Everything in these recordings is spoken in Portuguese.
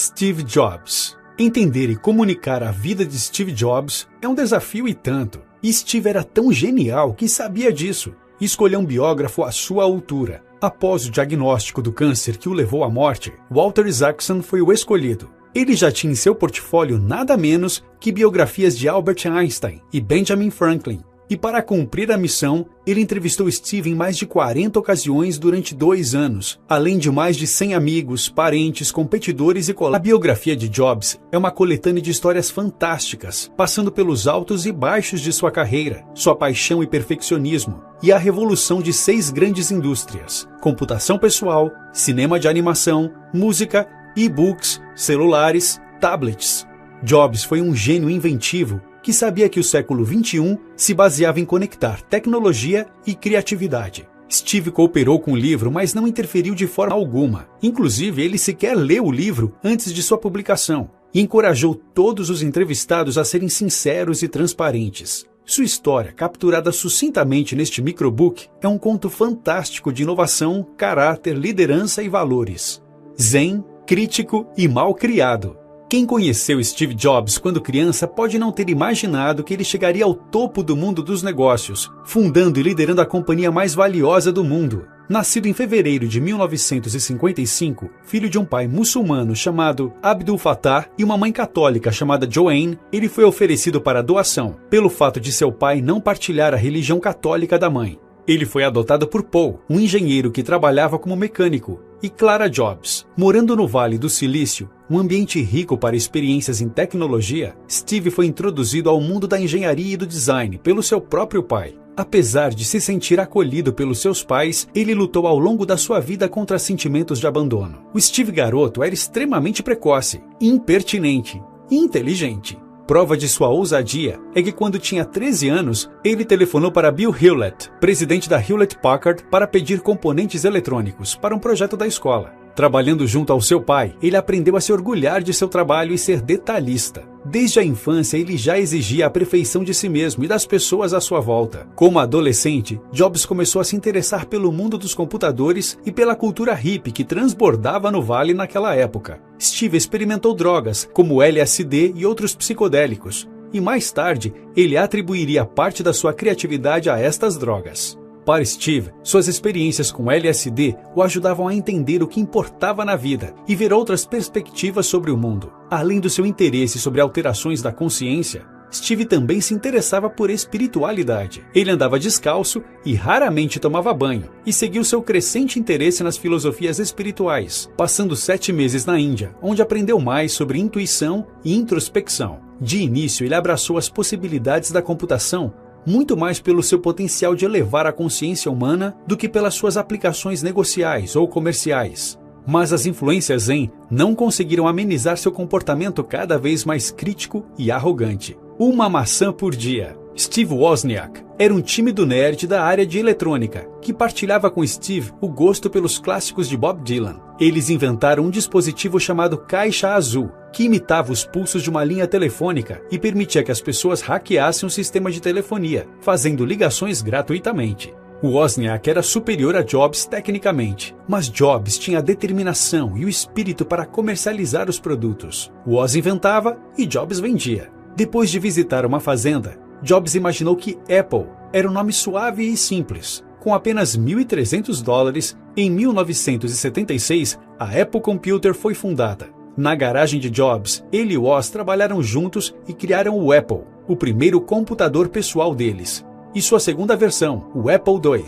Steve Jobs. Entender e comunicar a vida de Steve Jobs é um desafio e tanto. E Steve era tão genial que sabia disso e escolheu um biógrafo à sua altura. Após o diagnóstico do câncer que o levou à morte, Walter Isaacson foi o escolhido. Ele já tinha em seu portfólio nada menos que biografias de Albert Einstein e Benjamin Franklin. E para cumprir a missão, ele entrevistou Steve em mais de 40 ocasiões durante 2 anos, além de mais de 100 amigos, parentes, competidores e colegas. A biografia de Jobs é uma coletânea de histórias fantásticas, passando pelos altos e baixos de sua carreira, sua paixão e perfeccionismo, e a revolução de 6 grandes indústrias: computação pessoal, cinema de animação, música, e-books, celulares, tablets. Jobs foi um gênio inventivo que sabia que o século XXI se baseava em conectar tecnologia e criatividade. Steve cooperou com o livro, mas não interferiu de forma alguma. Inclusive, ele sequer leu o livro antes de sua publicação e encorajou todos os entrevistados a serem sinceros e transparentes. Sua história, capturada sucintamente neste microbook, é um conto fantástico de inovação, caráter, liderança e valores. Zen, crítico e mal criado. Quem conheceu Steve Jobs quando criança pode não ter imaginado que ele chegaria ao topo do mundo dos negócios, fundando e liderando a companhia mais valiosa do mundo. Nascido em fevereiro de 1955, filho de um pai muçulmano chamado Abdul Fattah e uma mãe católica chamada Joanne, ele foi oferecido para doação, pelo fato de seu pai não partilhar a religião católica da mãe. Ele foi adotado por Paul, um engenheiro que trabalhava como mecânico, e Clara Jobs. Morando no Vale do Silício, um ambiente rico para experiências em tecnologia, Steve foi introduzido ao mundo da engenharia e do design pelo seu próprio pai. Apesar de se sentir acolhido pelos seus pais, ele lutou ao longo da sua vida contra sentimentos de abandono. O Steve garoto era extremamente precoce, impertinente e inteligente. Prova de sua ousadia é que quando tinha 13 anos, ele telefonou para Bill Hewlett, presidente da Hewlett-Packard, para pedir componentes eletrônicos para um projeto da escola. Trabalhando junto ao seu pai, ele aprendeu a se orgulhar de seu trabalho e ser detalhista. Desde a infância, ele já exigia a perfeição de si mesmo e das pessoas à sua volta. Como adolescente, Jobs começou a se interessar pelo mundo dos computadores e pela cultura hippie que transbordava no Vale naquela época. Steve experimentou drogas, como LSD e outros psicodélicos, e mais tarde, ele atribuiria parte da sua criatividade a estas drogas. Para Steve, suas experiências com LSD o ajudavam a entender o que importava na vida e ver outras perspectivas sobre o mundo. Além do seu interesse sobre alterações da consciência, Steve também se interessava por espiritualidade. Ele andava descalço e raramente tomava banho, e seguiu seu crescente interesse nas filosofias espirituais, passando 7 meses na Índia, onde aprendeu mais sobre intuição e introspecção. De início, ele abraçou as possibilidades da computação muito mais pelo seu potencial de elevar a consciência humana do que pelas suas aplicações negociais ou comerciais. Mas as influências Zen não conseguiram amenizar seu comportamento cada vez mais crítico e arrogante. Uma maçã por dia. Steve Wozniak era um tímido nerd da área de eletrônica, que partilhava com Steve o gosto pelos clássicos de Bob Dylan. Eles inventaram um dispositivo chamado Caixa Azul, que imitava os pulsos de uma linha telefônica e permitia que as pessoas hackeassem um sistema de telefonia, fazendo ligações gratuitamente. O Wozniak era superior a Jobs tecnicamente, mas Jobs tinha a determinação e o espírito para comercializar os produtos. Woz inventava e Jobs vendia. Depois de visitar uma fazenda, Jobs imaginou que Apple era um nome suave e simples. Com apenas $1.300, em 1976, a Apple Computer foi fundada. Na garagem de Jobs, ele e Woz trabalharam juntos e criaram o Apple, o primeiro computador pessoal deles, e sua segunda versão, o Apple II.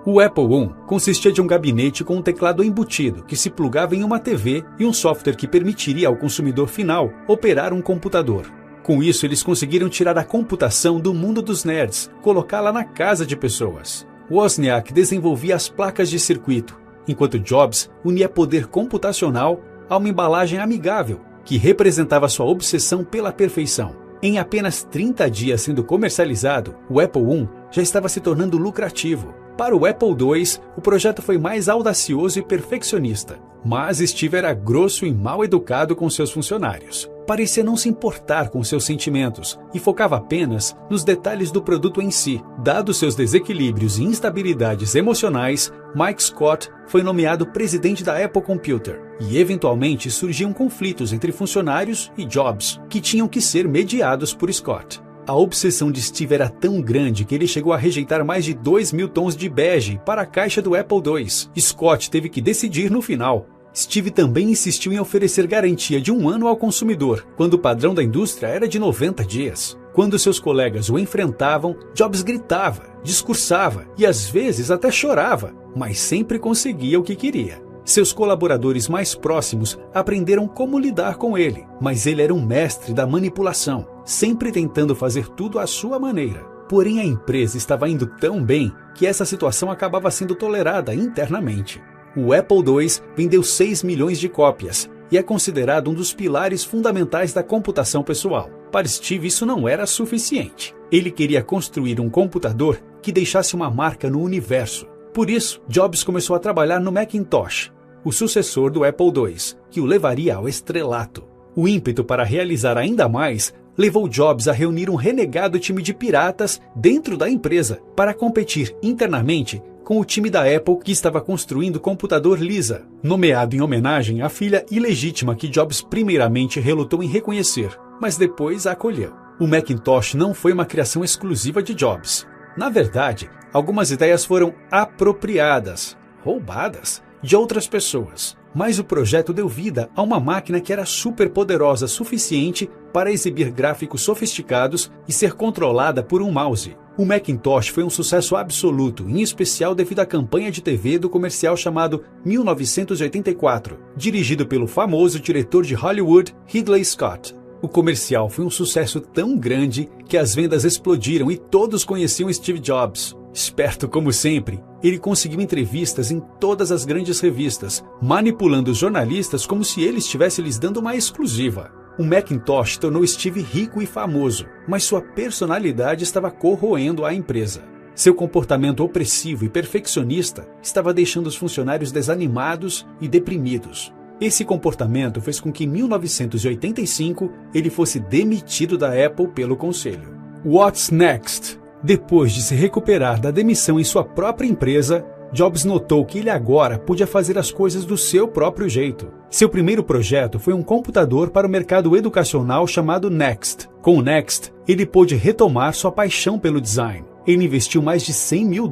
O Apple I consistia de um gabinete com um teclado embutido que se plugava em uma TV e um software que permitiria ao consumidor final operar um computador. Com isso, eles conseguiram tirar a computação do mundo dos nerds, colocá-la na casa de pessoas. Wozniak desenvolvia as placas de circuito, enquanto Jobs unia poder computacional a uma embalagem amigável, que representava sua obsessão pela perfeição. Em apenas 30 dias sendo comercializado, o Apple I já estava se tornando lucrativo. Para o Apple II, o projeto foi mais audacioso e perfeccionista, mas Steve era grosso e mal educado com seus funcionários. Parecia não se importar com seus sentimentos e focava apenas nos detalhes do produto em si. Dados seus desequilíbrios e instabilidades emocionais, Mike Scott foi nomeado presidente da Apple Computer e, eventualmente, surgiam conflitos entre funcionários e Jobs, que tinham que ser mediados por Scott. A obsessão de Steve era tão grande que ele chegou a rejeitar mais de 2.000 tons de bege para a caixa do Apple II. Scott teve que decidir no final. Steve também insistiu em oferecer garantia de 1 ano ao consumidor, quando o padrão da indústria era de 90 dias. Quando seus colegas o enfrentavam, Jobs gritava, discursava e às vezes até chorava, mas sempre conseguia o que queria. Seus colaboradores mais próximos aprenderam como lidar com ele, mas ele era um mestre da manipulação, sempre tentando fazer tudo à sua maneira. Porém, a empresa estava indo tão bem que essa situação acabava sendo tolerada internamente. O Apple II vendeu 6 milhões de cópias e é considerado um dos pilares fundamentais da computação pessoal. Para Steve, isso não era suficiente. Ele queria construir um computador que deixasse uma marca no universo. Por isso, Jobs começou a trabalhar no Macintosh, o sucessor do Apple II, que o levaria ao estrelato. O ímpeto para realizar ainda mais levou Jobs a reunir um renegado time de piratas dentro da empresa para competir internamente com o time da Apple que estava construindo o computador Lisa, nomeado em homenagem à filha ilegítima que Jobs primeiramente relutou em reconhecer, mas depois a acolheu. O Macintosh não foi uma criação exclusiva de Jobs. Na verdade, algumas ideias foram apropriadas, roubadas, de outras pessoas. Mas o projeto deu vida a uma máquina que era super poderosa suficiente para exibir gráficos sofisticados e ser controlada por um mouse. O Macintosh foi um sucesso absoluto, em especial devido à campanha de TV do comercial chamado 1984, dirigido pelo famoso diretor de Hollywood, Ridley Scott. O comercial foi um sucesso tão grande que as vendas explodiram e todos conheciam Steve Jobs. Esperto como sempre, ele conseguiu entrevistas em todas as grandes revistas, manipulando os jornalistas como se ele estivesse lhes dando uma exclusiva. O Macintosh tornou Steve rico e famoso, mas sua personalidade estava corroendo a empresa. Seu comportamento opressivo e perfeccionista estava deixando os funcionários desanimados e deprimidos. Esse comportamento fez com que em 1985 ele fosse demitido da Apple pelo conselho. What's next? Depois de se recuperar da demissão em sua própria empresa, Jobs notou que ele agora podia fazer as coisas do seu próprio jeito. Seu primeiro projeto foi um computador para o mercado educacional chamado Next. Com o Next, ele pôde retomar sua paixão pelo design. Ele investiu mais de $100 mil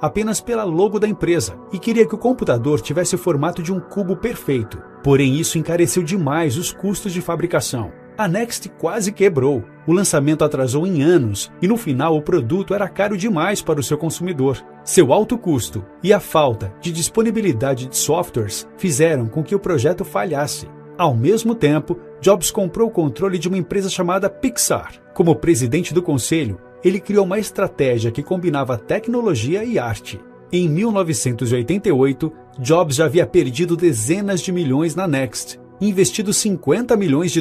apenas pela logo da empresa e queria que o computador tivesse o formato de um cubo perfeito. Porém, isso encareceu demais os custos de fabricação. A Next quase quebrou. O lançamento atrasou em anos e no final o produto era caro demais para o seu consumidor. Seu alto custo e a falta de disponibilidade de softwares fizeram com que o projeto falhasse. Ao mesmo tempo, Jobs comprou o controle de uma empresa chamada Pixar. Como presidente do conselho, ele criou uma estratégia que combinava tecnologia e arte. Em 1988, Jobs já havia perdido dezenas de milhões na Next, investido $50 milhões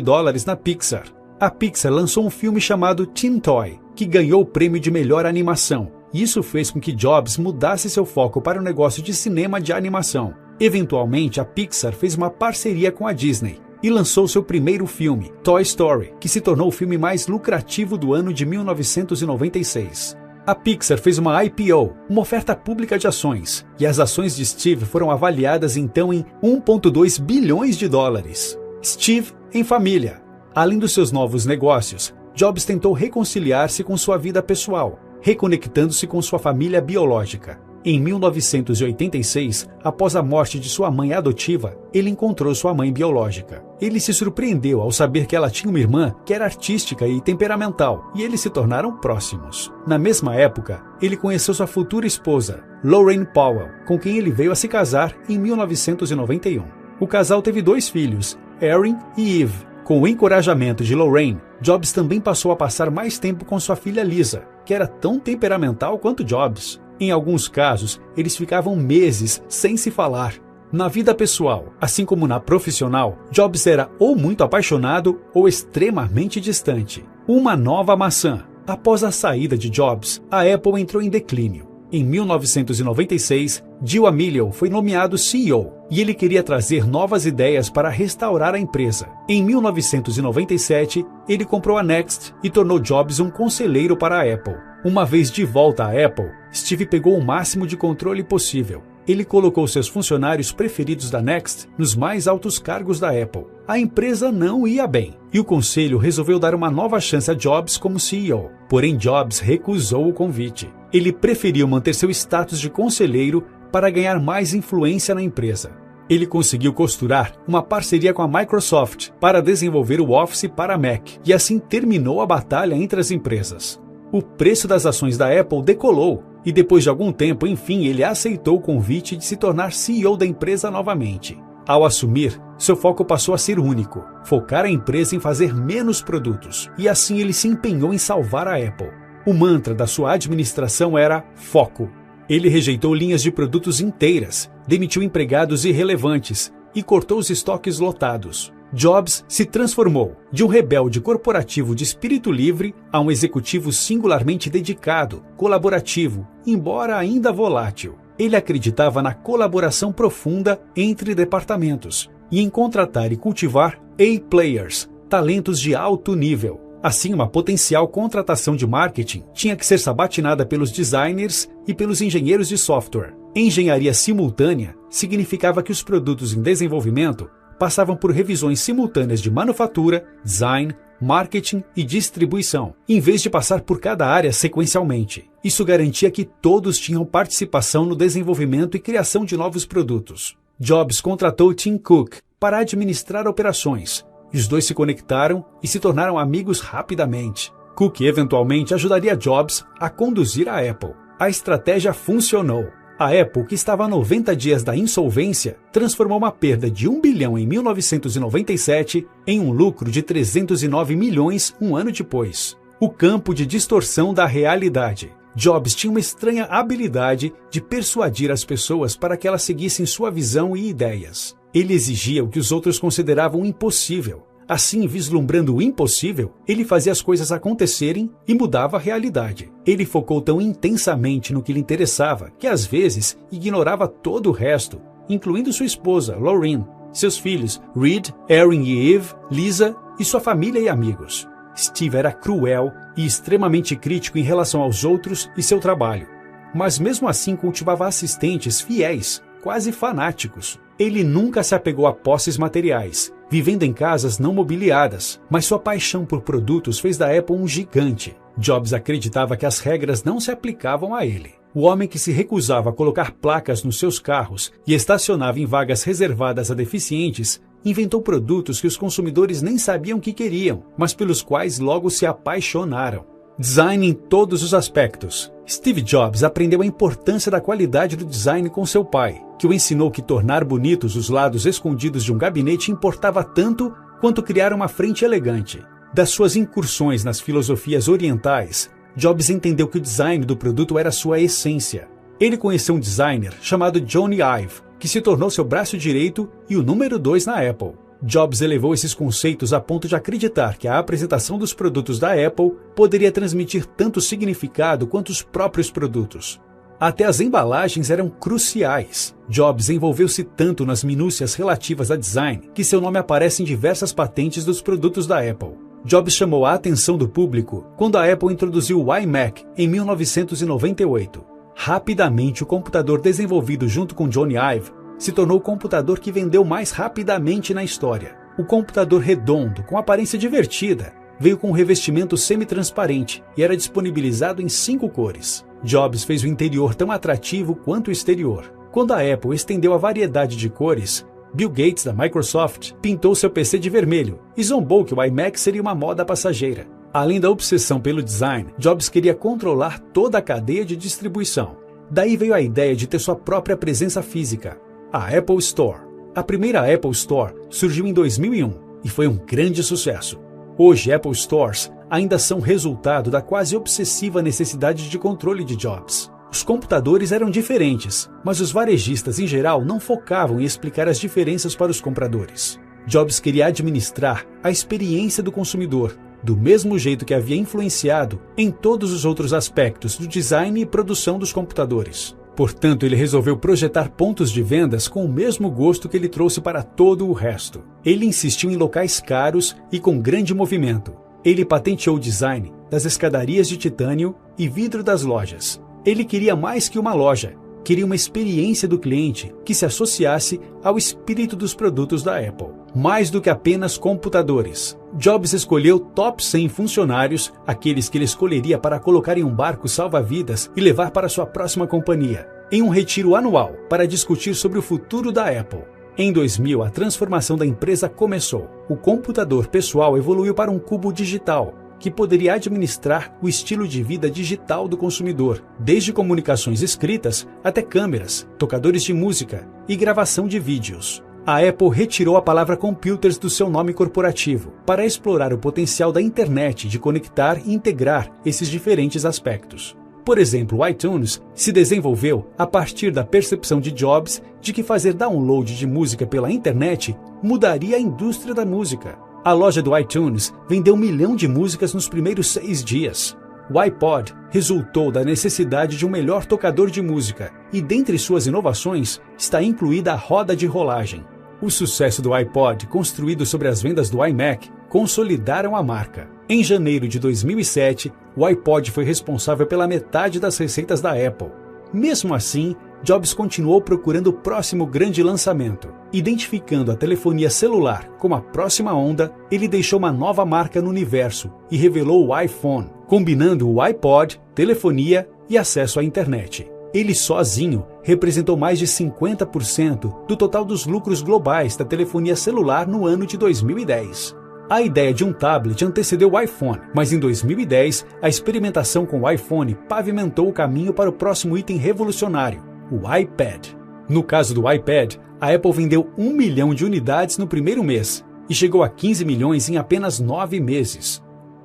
na Pixar. A Pixar lançou um filme chamado Teen Toy, que ganhou o prêmio de melhor animação. Isso fez com que Jobs mudasse seu foco para o negócio de cinema de animação. Eventualmente, a Pixar fez uma parceria com a Disney e lançou seu primeiro filme, Toy Story, que se tornou o filme mais lucrativo do ano de 1996. A Pixar fez uma IPO, uma oferta pública de ações, e as ações de Steve foram avaliadas então em $1,2 bilhões. Steve em família. Além dos seus novos negócios, Jobs tentou reconciliar-se com sua vida pessoal, reconectando-se com sua família biológica. Em 1986, após a morte de sua mãe adotiva, ele encontrou sua mãe biológica. Ele se surpreendeu ao saber que ela tinha uma irmã que era artística e temperamental, e eles se tornaram próximos. Na mesma época, ele conheceu sua futura esposa, Lorraine Powell, com quem ele veio a se casar em 1991. O casal teve 2 filhos, Erin e Eve. Com o encorajamento de Lorraine, Jobs também passou a passar mais tempo com sua filha Lisa, que era tão temperamental quanto Jobs. Em alguns casos, eles ficavam meses sem se falar. Na vida pessoal, assim como na profissional, Jobs era ou muito apaixonado ou extremamente distante. Uma nova maçã. Após a saída de Jobs, a Apple entrou em declínio. Em 1996, Gil Amelio foi nomeado CEO e ele queria trazer novas ideias para restaurar a empresa. Em 1997, ele comprou a Next e tornou Jobs um conselheiro para a Apple. Uma vez de volta à Apple, Steve pegou o máximo de controle possível. ele colocou seus funcionários preferidos da Next nos mais altos cargos da Apple. A empresa não ia bem, e o conselho resolveu dar uma nova chance a Jobs como CEO. Porém, Jobs recusou o convite. Ele preferiu manter seu status de conselheiro para ganhar mais influência na empresa. Ele conseguiu costurar uma parceria com a Microsoft para desenvolver o Office para Mac, e assim terminou a batalha entre as empresas. O preço das ações da Apple decolou, e depois de algum tempo, enfim, ele aceitou o convite de se tornar CEO da empresa novamente. Ao assumir, seu foco passou a ser único, focar a empresa em fazer menos produtos, e assim ele se empenhou em salvar a Apple. O mantra da sua administração era foco. Ele rejeitou linhas de produtos inteiras, demitiu empregados irrelevantes e cortou os estoques lotados. Jobs se transformou de um rebelde corporativo de espírito livre a um executivo singularmente dedicado, colaborativo, embora ainda volátil. Ele acreditava na colaboração profunda entre departamentos e em contratar e cultivar A-players, talentos de alto nível. Assim, uma potencial contratação de marketing tinha que ser sabatinada pelos designers e pelos engenheiros de software. Engenharia simultânea significava que os produtos em desenvolvimento passavam por revisões simultâneas de manufatura, design, marketing e distribuição, em vez de passar por cada área sequencialmente. Isso garantia que todos tinham participação no desenvolvimento e criação de novos produtos. Jobs contratou Tim Cook para administrar operações, e os dois se conectaram e se tornaram amigos rapidamente. Cook eventualmente ajudaria Jobs a conduzir a Apple. A estratégia funcionou. A Apple, que estava a 90 dias da insolvência, transformou uma perda de 1 bilhão em 1997 em um lucro de 309 milhões um ano depois. O campo de distorção da realidade. Jobs tinha uma estranha habilidade de persuadir as pessoas para que elas seguissem sua visão e ideias. Ele exigia o que os outros consideravam impossível. Assim, vislumbrando o impossível, ele fazia as coisas acontecerem e mudava a realidade. Ele focou tão intensamente no que lhe interessava que, às vezes, ignorava todo o resto, incluindo sua esposa, Laureen, seus filhos, Reed, Erin e Eve, Lisa e sua família e amigos. Steve era cruel e extremamente crítico em relação aos outros e seu trabalho. Mas mesmo assim cultivava assistentes fiéis, quase fanáticos. Ele nunca se apegou a posses materiais, vivendo em casas não mobiliadas, mas sua paixão por produtos fez da Apple um gigante. Jobs acreditava que as regras não se aplicavam a ele. O homem que se recusava a colocar placas nos seus carros e estacionava em vagas reservadas a deficientes, inventou produtos que os consumidores nem sabiam que queriam, mas pelos quais logo se apaixonaram. Design em todos os aspectos. Steve Jobs aprendeu a importância da qualidade do design com seu pai, que o ensinou que tornar bonitos os lados escondidos de um gabinete importava tanto quanto criar uma frente elegante. Das suas incursões nas filosofias orientais, Jobs entendeu que o design do produto era sua essência. Ele conheceu um designer chamado Jony Ive, que se tornou seu braço direito e o número 2 na Apple. Jobs elevou esses conceitos a ponto de acreditar que a apresentação dos produtos da Apple poderia transmitir tanto significado quanto os próprios produtos. Até as embalagens eram cruciais. Jobs envolveu-se tanto nas minúcias relativas a design que seu nome aparece em diversas patentes dos produtos da Apple. Jobs chamou a atenção do público quando a Apple introduziu o iMac em 1998. Rapidamente, o computador desenvolvido junto com Jony Ive se tornou o computador que vendeu mais rapidamente na história. O computador redondo, com aparência divertida, veio com um revestimento semi-transparente e era disponibilizado em 5 cores. Jobs fez o interior tão atrativo quanto o exterior. Quando a Apple estendeu a variedade de cores, Bill Gates, da Microsoft, pintou seu PC de vermelho e zombou que o iMac seria uma moda passageira. Além da obsessão pelo design, Jobs queria controlar toda a cadeia de distribuição. Daí veio a ideia de ter sua própria presença física. A Apple Store. A primeira Apple Store surgiu em 2001 e foi um grande sucesso. Hoje, Apple Stores ainda são resultado da quase obsessiva necessidade de controle de Jobs. Os computadores eram diferentes, mas os varejistas em geral não focavam em explicar as diferenças para os compradores. Jobs queria administrar a experiência do consumidor, do mesmo jeito que havia influenciado em todos os outros aspectos do design e produção dos computadores. Portanto, ele resolveu projetar pontos de vendas com o mesmo gosto que ele trouxe para todo o resto. Ele insistiu em locais caros e com grande movimento. Ele patenteou o design das escadarias de titânio e vidro das lojas. Ele queria mais que uma loja. queria uma experiência do cliente que se associasse ao espírito dos produtos da Apple, mais do que apenas computadores. Jobs escolheu top 100 funcionários, aqueles que ele escolheria para colocar em um barco salva-vidas e levar para sua próxima companhia, em um retiro anual para discutir sobre o futuro da Apple. Em 2000, a transformação da empresa começou. O computador pessoal evoluiu para um cubo digital, que poderia administrar o estilo de vida digital do consumidor, desde comunicações escritas até câmeras, tocadores de música e gravação de vídeos. A Apple retirou a palavra computers do seu nome corporativo para explorar o potencial da internet de conectar e integrar esses diferentes aspectos. Por exemplo, o iTunes se desenvolveu a partir da percepção de Jobs de que fazer download de música pela internet mudaria a indústria da música. A loja do iTunes vendeu 1 milhão de músicas nos primeiros 6 dias. O iPod resultou da necessidade de um melhor tocador de música e, dentre suas inovações, está incluída a roda de rolagem. O sucesso do iPod, construído sobre as vendas do iMac, consolidaram a marca. Em janeiro de 2007, o iPod foi responsável pela metade das receitas da Apple. Mesmo assim, Jobs continuou procurando o próximo grande lançamento. Identificando a telefonia celular como a próxima onda, ele deixou uma nova marca no universo e revelou o iPhone, combinando o iPod, telefonia e acesso à internet. Ele sozinho representou mais de 50% do total dos lucros globais da telefonia celular no ano de 2010. A ideia de um tablet antecedeu o iPhone, mas em 2010, a experimentação com o iPhone pavimentou o caminho para o próximo item revolucionário, o iPad. No caso do iPad, a Apple vendeu 1 milhão de unidades no primeiro mês e chegou a 15 milhões em apenas 9 meses.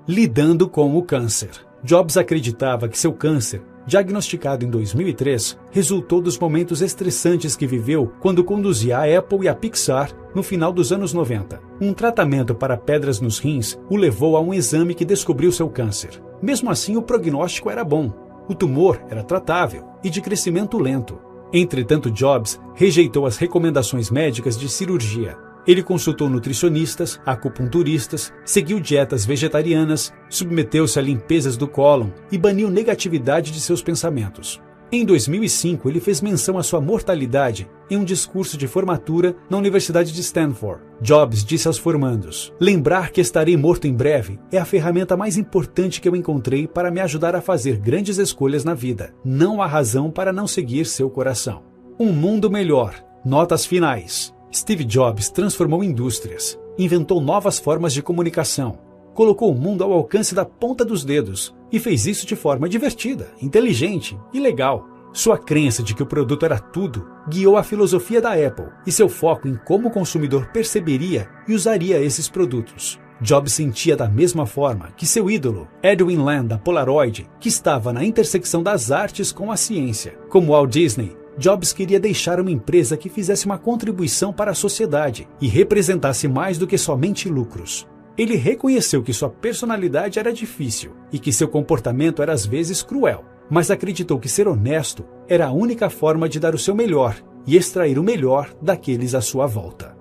Lidando com o câncer. Jobs acreditava que seu câncer, diagnosticado em 2003, resultou dos momentos estressantes que viveu quando conduzia a Apple e a Pixar no final dos anos 90. Um tratamento para pedras nos rins o levou a um exame que descobriu seu câncer. Mesmo assim, o prognóstico era bom. O tumor era tratável e de crescimento lento. Entretanto, Jobs rejeitou as recomendações médicas de cirurgia. Ele consultou nutricionistas, acupunturistas, seguiu dietas vegetarianas, submeteu-se a limpezas do cólon e baniu negatividade de seus pensamentos. Em 2005, ele fez menção à sua mortalidade em um discurso de formatura na Universidade de Stanford. Jobs disse aos formandos: "Lembrar que estarei morto em breve é a ferramenta mais importante que eu encontrei para me ajudar a fazer grandes escolhas na vida. Não há razão para não seguir seu coração." Um mundo melhor. Notas finais. Steve Jobs transformou indústrias, inventou novas formas de comunicação, colocou o mundo ao alcance da ponta dos dedos e fez isso de forma divertida, inteligente e legal. Sua crença de que o produto era tudo guiou a filosofia da Apple e seu foco em como o consumidor perceberia e usaria esses produtos. Jobs sentia da mesma forma que seu ídolo, Edwin Land, da Polaroid, que estava na intersecção das artes com a ciência. Como Walt Disney, Jobs queria deixar uma empresa que fizesse uma contribuição para a sociedade e representasse mais do que somente lucros. Ele reconheceu que sua personalidade era difícil e que seu comportamento era às vezes cruel, mas acreditou que ser honesto era a única forma de dar o seu melhor e extrair o melhor daqueles à sua volta.